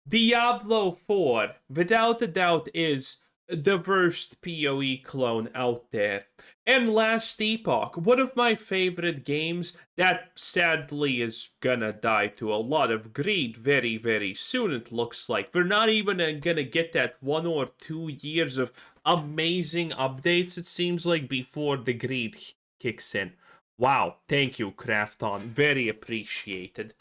Diablo 4, without a doubt, is the worst PoE clone out there. And Last Epoch, one of my favorite games that sadly is gonna die to a lot of greed very, very soon, it looks like. We're not even gonna get that 1 or 2 years of amazing updates, it seems like, before the greed kicks in. Wow, thank you, Krafton. Very appreciated.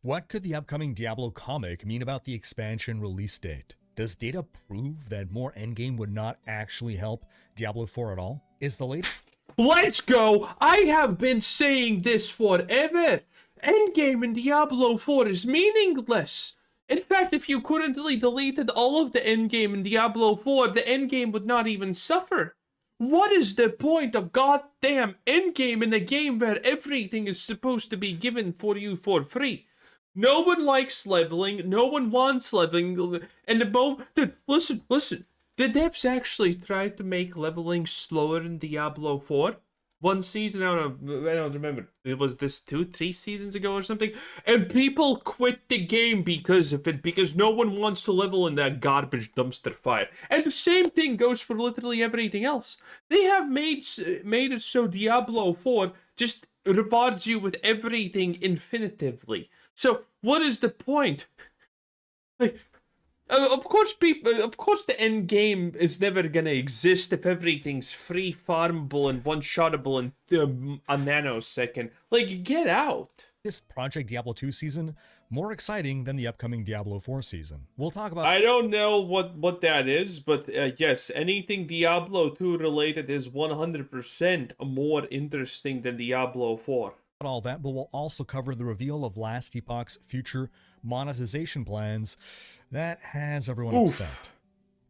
What could the upcoming Diablo comic mean about the expansion release date? Does data prove that more endgame would not actually help Diablo 4 at all? Is the latest... Let's go! I have been saying this forever! Endgame in Diablo 4 is meaningless! In fact, if you currently deleted all of the endgame in Diablo 4, the endgame would not even suffer. What is the point of goddamn endgame in a game where everything is supposed to be given for you for free? No one likes leveling, no one wants leveling, and the moment... Dude, listen. The devs actually tried to make leveling slower in Diablo 4. One season, I don't remember. It was this 2-3 seasons ago or something. And people quit the game because of it, because no one wants to level in that garbage dumpster fire. And the same thing goes for literally everything else. They have made it so Diablo 4 just rewards you with everything infinitively. So, what is the point? Like, of course, the end game is never gonna exist if everything's free, farmable, and one-shottable in a nanosecond. Like, get out. This Project Diablo 2 season more exciting than the upcoming Diablo 4 season? We'll talk about... I don't know what that is, but yes, anything Diablo 2 related is 100% more interesting than Diablo 4. all that, but we'll also cover the reveal of Last Epoch's future monetization plans that has everyone upset.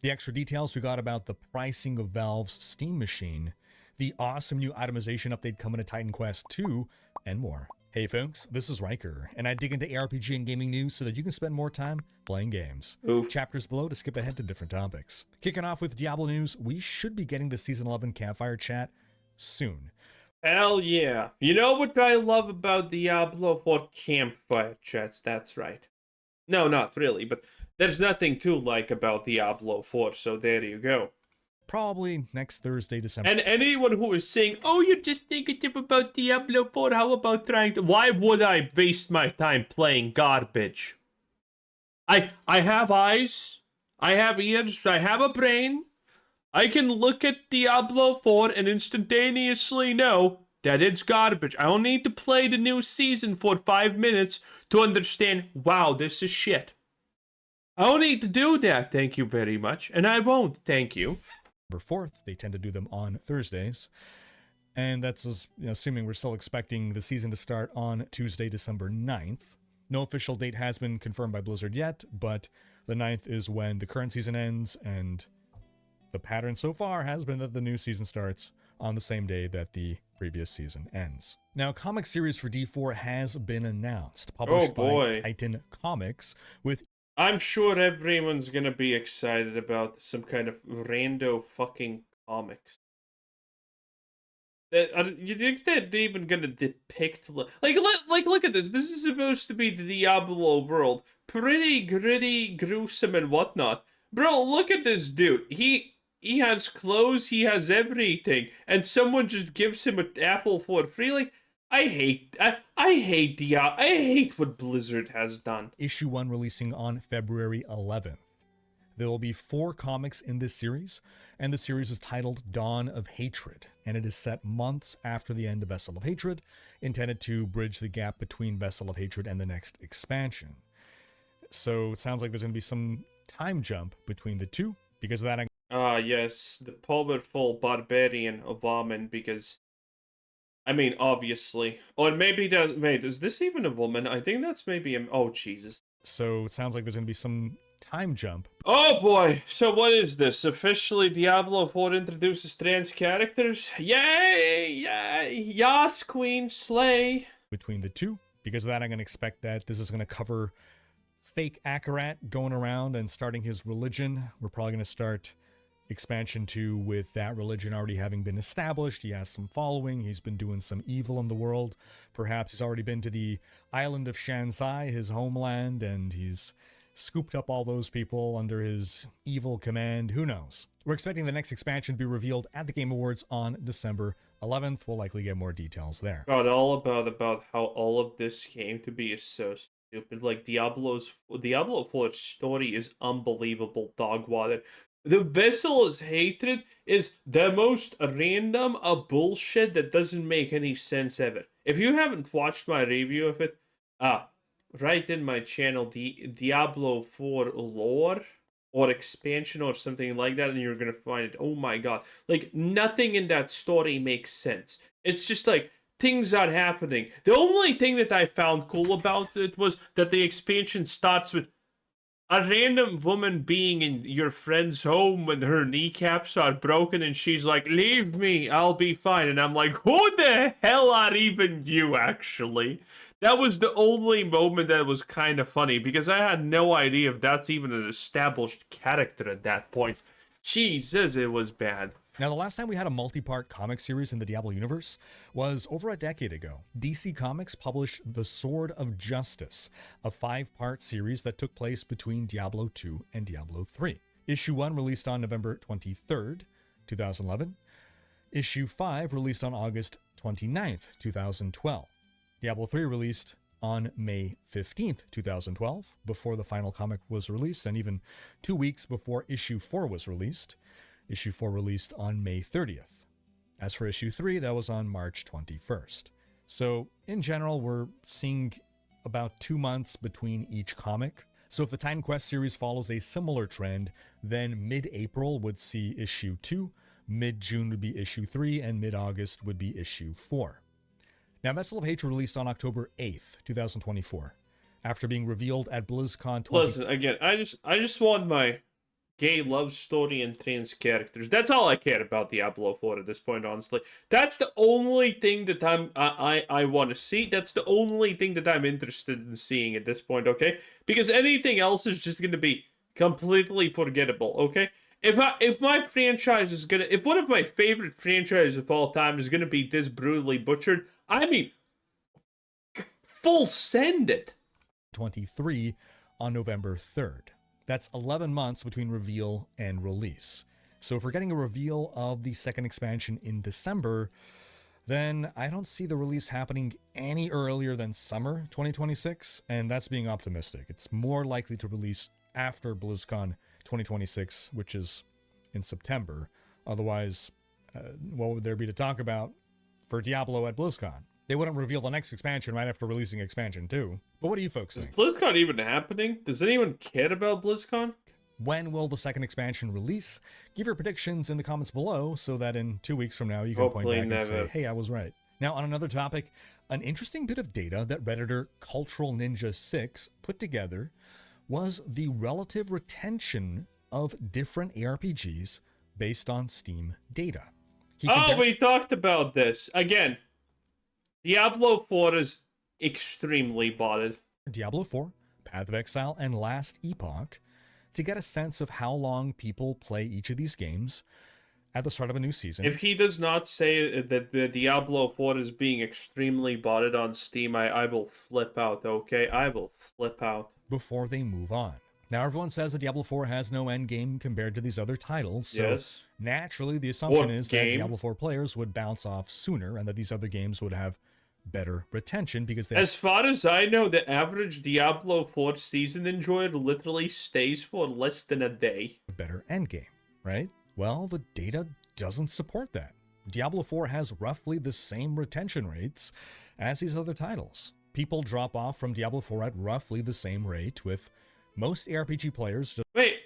The extra details we got about the pricing of Valve's Steam machine, the awesome new itemization update coming to Titan Quest 2, and more. Hey folks, this is Riker, and I dig into ARPG and gaming news so that you can spend more time playing games. Chapters below to skip ahead to different topics. Kicking off with Diablo news, we should be getting the Season 11 campfire chat soon. Hell yeah. You know what I love about Diablo 4 campfire chats? That's right. No, not really, but there's nothing to like about Diablo 4, so there you go. Probably next Thursday, December. And anyone who is saying, oh, you're just negative about Diablo 4, how about trying to... Why would I waste my time playing garbage? I have eyes, I have ears, I have a brain. I can look at Diablo 4 and instantaneously know that it's garbage. I don't need to play the new season for 5 minutes to understand, wow, this is shit. I don't need to do that, thank you very much. And I won't, thank you. December 4th, they tend to do them on Thursdays. And that's assuming we're still expecting the season to start on Tuesday, December 9th. No official date has been confirmed by Blizzard yet, but the 9th is when the current season ends, and the pattern so far has been that the new season starts on the same day that the previous season ends. Now, a comic series for D4 has been announced, published by Titan Comics, with... I'm sure everyone's gonna be excited about some kind of rando fucking comics. You think they're even gonna depict... Look at this. This is supposed to be the Diablo world. Pretty gritty, gruesome, and whatnot. Bro, look at this dude. He has clothes, he has everything, and someone just gives him an apple for free. Like, I hate what Blizzard has done. Issue 1 releasing on February 11th. There will be 4 comics in this series, and the series is titled Dawn of Hatred, and it is set months after the end of Vessel of Hatred, intended to bridge the gap between Vessel of Hatred and the next expansion. So it sounds like there's going to be some time jump between the two. Because of that, yes, the powerful barbarian of Amen, because... I mean, obviously. Or maybe that... Wait, is this even a woman? I think that's maybe a... Oh, Jesus. So it sounds like there's going to be some time jump. Oh, boy. So what is this? Officially, Diablo 4 introduces trans characters? Yay! Yay! Yas, queen, slay! Between the two. Because of that, I'm going to expect that this is going to cover fake Akarat going around and starting his religion. We're probably going to start... Expansion 2 with that religion already having been established. He has some following. He's been doing some evil in the world. Perhaps he's already been to the island of Shansai, his homeland, and he's scooped up all those people under his evil command. Who knows? We're expecting the next expansion to be revealed at the Game Awards on December 11th. We'll likely get more details there. God, all about how all of this came to be is so stupid. Like Diablo 4's story is unbelievable dog water. The Vessel's hatred is the most random bullshit that doesn't make any sense ever. If you haven't watched my review of it, right in my channel, the Diablo 4 lore or expansion or something like that, and you're gonna find it. Oh my god. Like, nothing in that story makes sense. It's just like, things are happening. The only thing that I found cool about it was that the expansion starts with a random woman being in your friend's home when her kneecaps are broken and she's like, leave me, I'll be fine. And I'm like, who the hell are even you, actually? That was the only moment that was kind of funny, because I had no idea if that's even an established character at that point. Jesus, it was bad. Now, the last time we had a multi-part comic series in the Diablo universe was over a decade ago. DC Comics published The Sword of Justice, a 5-part series that took place between Diablo 2 and Diablo 3. Issue 1 released on November 23rd, 2011. Issue 5 released on August 29th, 2012. Diablo 3 released on May 15th, 2012, before the final comic was released, and even 2 weeks before Issue 4 was released. Issue 4 released on May 30th. As for Issue 3, that was on March 21st. So, in general, we're seeing about 2 months between each comic. So if the Titan Quest series follows a similar trend, then mid-April would see Issue 2, mid-June would be Issue 3, and mid-August would be Issue 4. Now, Vessel of Hatred released on October 8th, 2024, after being revealed at BlizzCon 20... Listen, again, I just want my gay love story and trans characters. That's all I care about Diablo 4 at this point, honestly. That's the only thing that I want to see. That's the only thing that I'm interested in seeing at this point, okay? Because anything else is just going to be completely forgettable, okay? If my franchise is gonna, if one of my favorite franchises of all time is gonna be this brutally butchered, I mean, full send it. 23 on November 3rd. That's 11 months between reveal and release. So if we're getting a reveal of the second expansion in December, then I don't see the release happening any earlier than summer 2026, and that's being optimistic. It's more likely to release after BlizzCon 2026, which is in September. Otherwise, what would there be to talk about for Diablo at BlizzCon? They wouldn't reveal the next expansion right after releasing expansion 2. But what do you folks think? Is BlizzCon even happening? Does anyone care about BlizzCon? When will the second expansion release? Give your predictions in the comments below so that in 2 weeks from now you can point back and say, hey, I was right. Now, on another topic, an interesting bit of data that Redditor Cultural Ninja 6 put together was the relative retention of different ARPGs based on Steam data. We talked about this. Again, Diablo 4 is extremely botted. Diablo 4, Path of Exile, and Last Epoch to get a sense of how long people play each of these games at the start of a new season. If he does not say that the Diablo 4 is being extremely botted on Steam, I will flip out, okay? I will flip out. Before they move on. Now, everyone says that Diablo 4 has no end game compared to these other titles, so yes. Naturally the assumption is that Diablo 4 players would bounce off sooner and that these other games would have better retention because they... As far as I know, the average Diablo 4 season enjoyer literally stays for less than a day. Better endgame, right? Well, the data doesn't support that. Diablo 4 has roughly the same retention rates as these other titles. People drop off from Diablo 4 at roughly the same rate, with most ARPG players... Wait.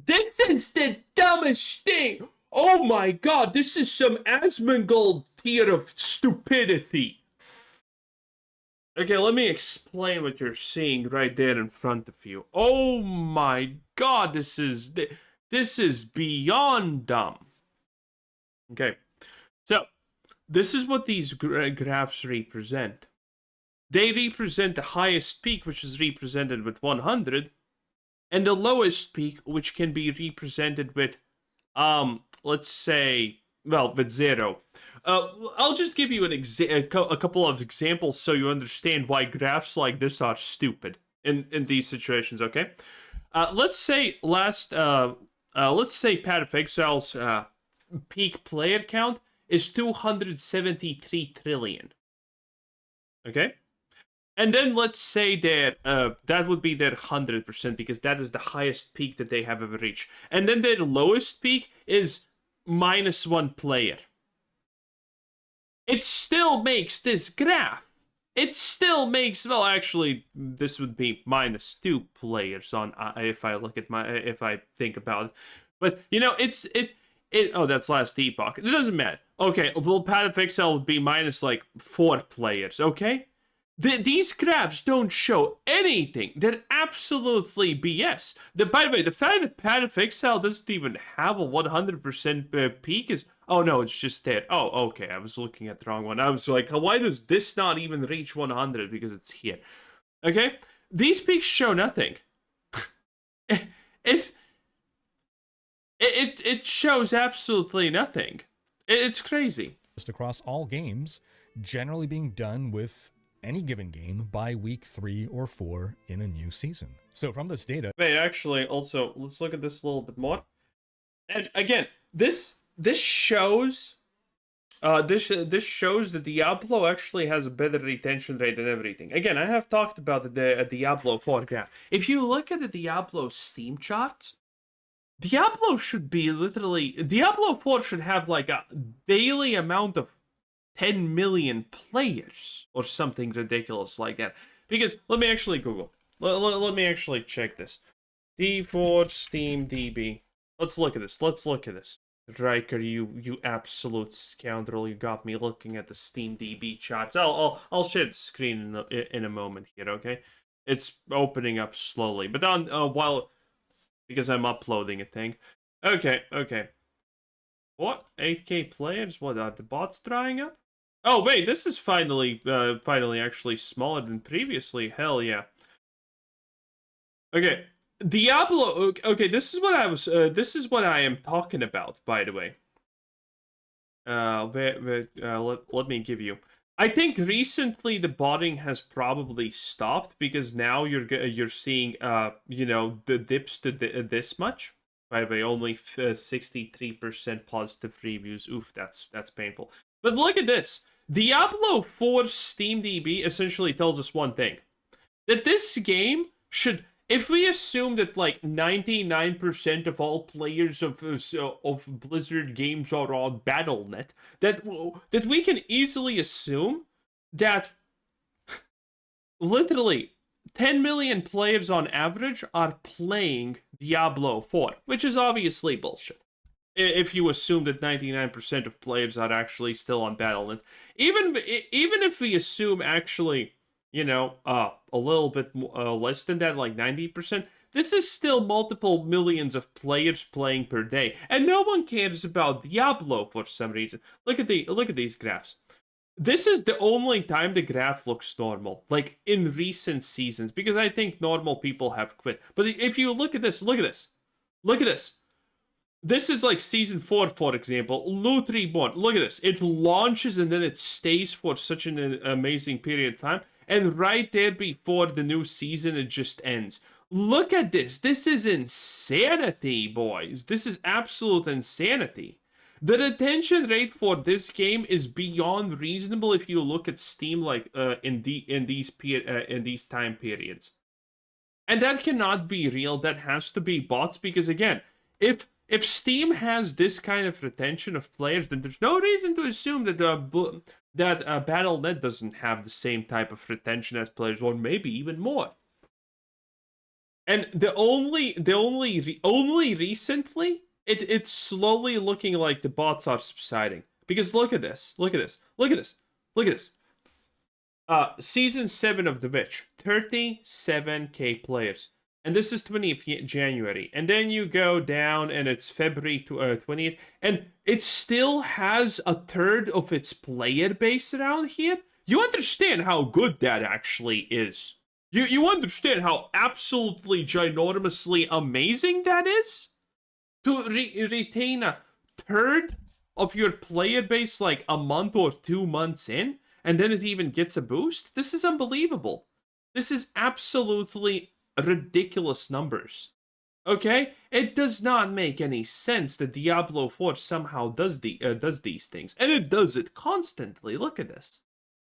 This is the dumbest thing! Oh my god, this is some asmongold tier of stupidity. Okay, let me explain what you're seeing right there in front of you. Oh my god, this is beyond dumb. Okay, so this is what these graphs represent. They represent the highest peak, which is represented with 100, and the lowest peak, which can be represented with, let's say, well, with 0. I'll just give you a couple of examples so you understand why graphs like this are stupid in these situations. Okay, let's say let's say Path of Exile's peak player count is 273 trillion. Okay. And then let's say that that would be their 100% because that is the highest peak that they have ever reached. And then their lowest peak is -1 player. It still makes this graph. It still makes, well, actually, this would be -2 players on if I look at if I think about it. But you know, oh, that's last epoch. It doesn't matter. Okay, well, Path of Exile would be -4 players. Okay. These graphs don't show anything. They're absolutely BS. By the way, the fact that Path of Exile doesn't even have a 100% peak is... Oh, no, it's just there. Oh, okay, I was looking at the wrong one. I was like, why does this not even reach 100? Because it's here. Okay? These peaks show nothing. It shows absolutely nothing. It's crazy. Just across all games, generally being done with any given game by week 3 or 4 in a new season. So from this data... Wait, actually, also, let's look at this a little bit more. And again, this shows... this shows that Diablo actually has a better retention rate than everything. Again, I have talked about the Diablo 4 graph. If you look at the Diablo Steam charts, Diablo should be literally... Diablo 4 should have like a daily amount of 10 million players or something ridiculous like that. Because, let me actually Google. Let me actually check this. D4 Steam DB. Let's look at this. Let's look at this. Riker, you absolute scoundrel. You got me looking at the Steam DB charts. I'll share the screen in a moment here, okay? It's opening up slowly. But on because I'm uploading a thing. Okay. What? 8K players? What, are the bots drying up? Oh, wait, this is finally actually smaller than previously. Hell yeah. Okay, Diablo. Okay, this is what I am talking about, by the way. Let me give you. I think recently the botting has probably stopped because now you're seeing you know, the dips to this much. By the way, only 63% positive reviews. Oof, that's painful. But look at this. Diablo 4 Steam DB essentially tells us one thing. That this game should... If we assume that like 99% of all players of Blizzard games are on BattleNet, that we can easily assume that literally 10 million players on average are playing Diablo 4, which is obviously bullshit. If you assume that 99% of players are actually still on BattleNet. Even if we assume actually, you know, a little bit less than that, like 90%, this is still multiple millions of players playing per day. And no one cares about Diablo for some reason. Look at these graphs. This is the only time the graph looks normal, like in recent seasons, because I think normal people have quit. But if you look at this, look at this. This is like Season 4, for example. Loot Reborn. Look at this. It launches and then it stays for such an amazing period of time. And right there before the new season, it just ends. Look at this. This is insanity, boys. This is absolute insanity. The retention rate for this game is beyond reasonable if you look at Steam like in these time periods. And that cannot be real. That has to be bots because, again, if Steam has this kind of retention of players, then there's no reason to assume that Battle.net doesn't have the same type of retention as players, or maybe even more. And the only recently, it's slowly looking like the bots are subsiding. Because look at this. Season 7 of The Witch, 37k players. And this is 20th January. And then you go down and it's February 20th. And it still has a third of its player base around here. You understand how good that actually is. You understand how absolutely ginormously amazing that is? To retain a third of your player base like a month or 2 months in, and then it even gets a boost? This is unbelievable. This is absolutely ridiculous numbers. Okay? It does not make any sense that Diablo 4 somehow does these things. And it does it constantly. Look at this.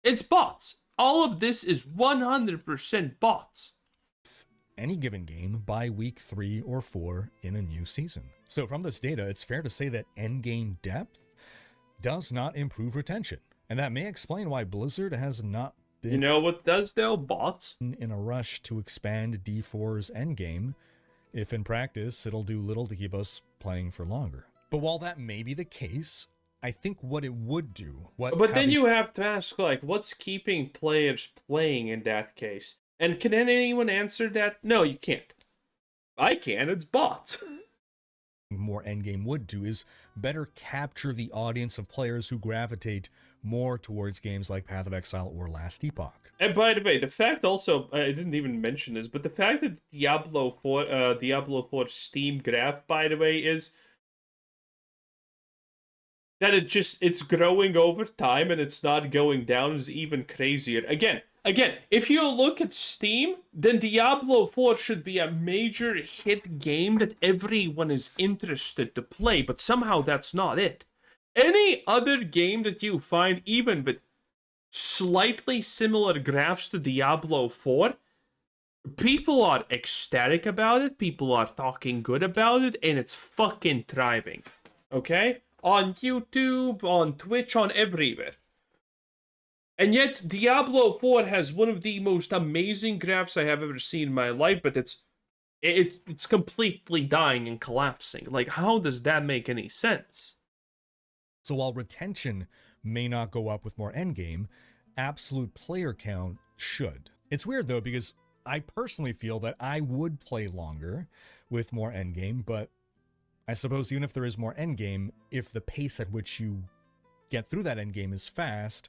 It's bots. All of this is 100% bots. Any given game by week 3 or 4 in a new season. So from this data, it's fair to say that endgame depth does not improve retention. And that may explain why Blizzard has not been, You know what does though? Bots. in a rush to expand D4's endgame, if in practice it'll do little to keep us playing for longer. But while that may be the case, I think what it would do... But then you have to ask, like, what's keeping players playing in that case? And can anyone answer that? No, you can't. I can, it's bots. more endgame would do is better capture the audience of players who gravitate more towards games like Path of Exile or Last Epoch. And by the way, the fact also, I didn't even mention this, but the fact that Diablo 4 Steam graph, by the way, is that it's growing over time and it's not going down is even crazier. Again, if you look at Steam, then Diablo 4 should be a major hit game that everyone is interested to play, but somehow that's not it. Any other game that you find, even with slightly similar graphs to Diablo 4, people are ecstatic about it, people are talking good about it, and it's fucking thriving. Okay? On YouTube, on Twitch, on everywhere. And yet, Diablo 4 has one of the most amazing graphs I have ever seen in my life, but it's completely dying and collapsing. Like, how does that make any sense? So while retention may not go up with more endgame, absolute player count should. It's weird though, because I personally feel that I would play longer with more endgame, but I suppose even if there is more endgame, if the pace at which you get through that endgame is fast,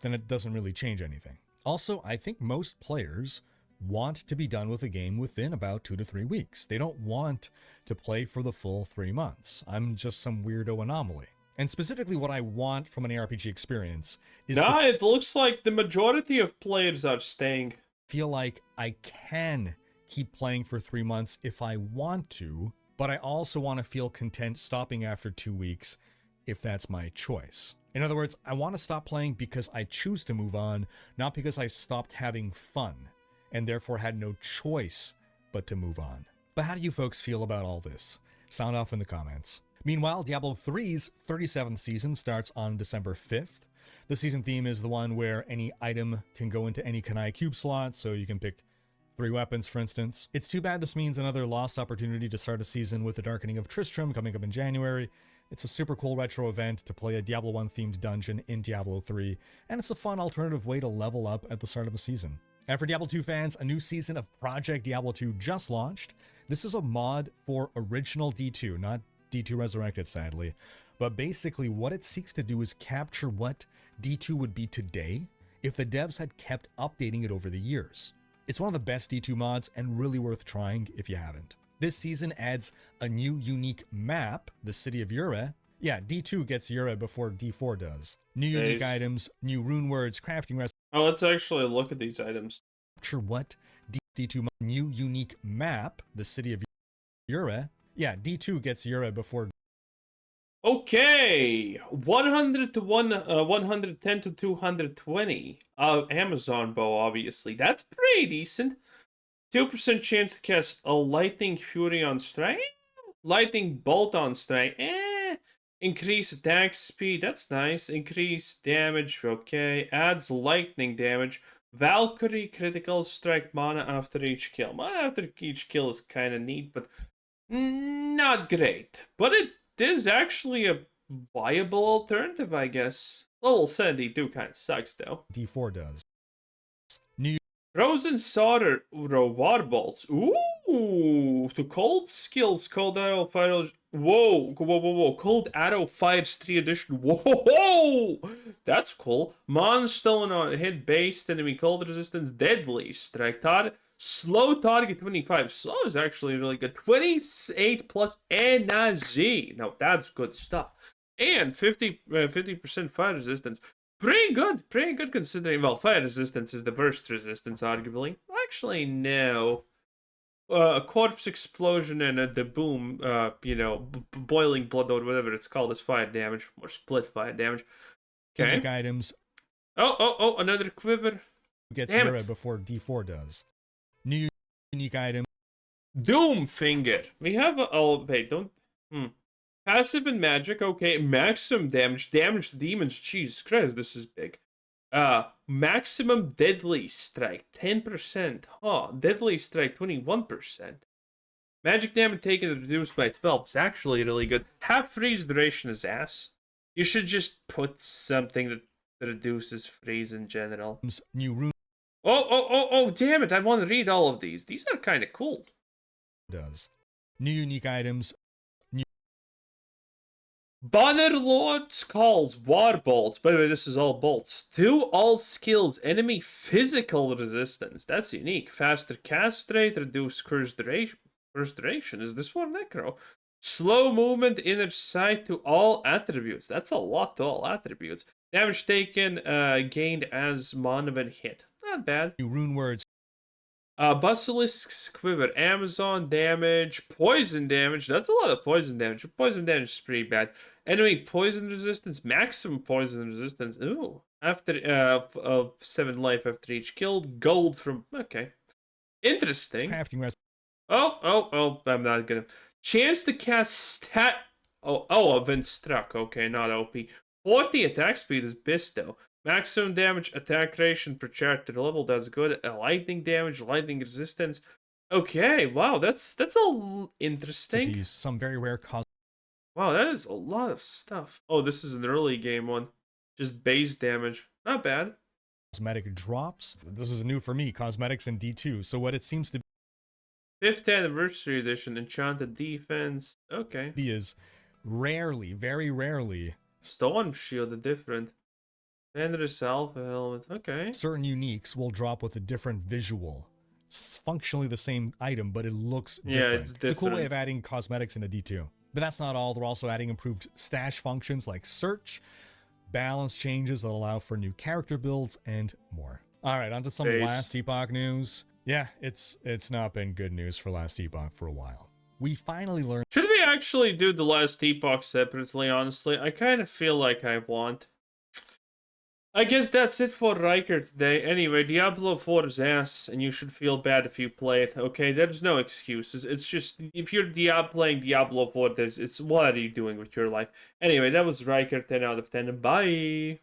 then it doesn't really change anything. Also, I think most players want to be done with a game within about 2 to 3 weeks. They don't want to play for the full 3 months. I'm just some weirdo anomaly. And specifically what I want from an ARPG experience is it looks like the majority of players are staying. Feel like I can keep playing for 3 months if I want to, but I also want to feel content stopping after 2 weeks if that's my choice. In other words, I want to stop playing because I choose to move on, not because I stopped having fun and therefore had no choice but to move on. But how do you folks feel about all this? Sound off in the comments. Meanwhile, Diablo 3's 37th season starts on December 5th. The season theme is the one where any item can go into any Kanai cube slot, so you can pick 3 weapons, for instance. It's too bad this means another lost opportunity to start a season with the Darkening of Tristram coming up in January. It's a super cool retro event to play a Diablo 1 themed dungeon in Diablo 3, and it's a fun alternative way to level up at the start of a season. And for Diablo 2 fans, a new season of Project Diablo 2 just launched. This is a mod for original D2, not D2 Resurrected, sadly. But basically what it seeks to do is capture what D2 would be today if the devs had kept updating it over the years. It's one of the best D2 mods and really worth trying if you haven't. This season adds a new unique map, the City of Ure. Yeah, D2 gets Ure before D4 does. New unique items, new rune words, crafting recipes. Oh, let's actually look at these items. Capture what D2 new unique map, the City of Ure. Yeah, D2 gets Ure before. Okay, 100 to 110 to 220. Amazon bow, obviously. That's pretty decent. 2% chance to cast a lightning fury on strike. Lightning bolt on strike. Increase attack speed. That's nice. Increase damage. Okay. Adds lightning damage. Valkyrie critical strike mana after each kill. Mana after each kill is kind of neat, but not great. But it is actually a viable alternative, I guess. Level 72 kind of sucks, though. D4 does. Frozen Solder War Bolts. Ooh! To cold skills, cold arrow fire. Whoa! Cold arrow fires 3 edition. Whoa! That's cool. Monstone on hit based enemy cold resistance, deadly strike target. Slow target 25. Slow is actually really good. 28 plus energy. Now that's good stuff. And 50% fire resistance. Pretty good considering. Well, fire resistance is the worst resistance, arguably. Actually, no. A corpse explosion and the boom, boiling blood or whatever it's called is fire damage, or split fire damage. Okay. Unique items. Oh, another quiver. Gets Damn zero it. before D4 does. New unique item. Doom finger. We have a. Oh, wait, don't. Passive and magic, okay. Maximum damage. Damage to demons. Jesus Christ, this is big. Maximum deadly strike, 10%. Huh. Deadly strike, 21%. Magic damage taken reduced by 12. It's actually really good. Half freeze duration is ass. You should just put something that reduces freeze in general. New rune Oh, damn it. I want to read all of these. These are kind of cool. does. New unique items. Banner Lord's Calls, War Bolts. By the way, this is all bolts. Do all skills, enemy physical resistance. That's unique. Faster cast rate, reduce curse duration. Is this for Necro? Slow movement, inner sight to all attributes. That's a lot to all attributes. Damage taken, gained as mon when hit. Not bad. New rune words. Basilisk's Quiver, Amazon damage, poison damage. That's a lot of poison damage. Poison damage is pretty bad. Enemy poison resistance, maximum poison resistance. Ooh. After 7 life after each kill. Gold from. Okay. Interesting. Crafting rest. Oh, I'm not gonna. Chance to cast stat. Oh, event struck. Okay, not OP. 40 attack speed is Bisto. Maximum damage, attack ration per character level. That's good. Lightning damage, lightning resistance. Okay, wow, that's interesting. These some very rare Wow, that is a lot of stuff. Oh, this is an early game one. Just base damage. Not bad. cosmetic drops. This is new for me. Cosmetics in D2. So what it seems to 5th anniversary edition, enchanted defense. Okay. be is rarely, very rarely, Storm shield are different. Vendor's alpha helmet. Okay. certain uniques will drop with a different visual. It's functionally the same item, but it looks different. It's A cool way different. of adding cosmetics into D2. But that's not all. They're also adding improved stash functions like search, balance changes that allow for new character builds, and more. All right, on to some Base. Last Epoch news. Yeah, it's not been good news for Last Epoch for a while. We finally learned Should we actually do the last epoch separately, honestly? I kind of feel like I want. I guess that's it for Riker today. Anyway, Diablo 4 is ass, and you should feel bad if you play it, okay? There's no excuses. It's just, if you're playing Diablo 4, it's what are you doing with your life? Anyway, that was Riker, 10 out of 10. Bye!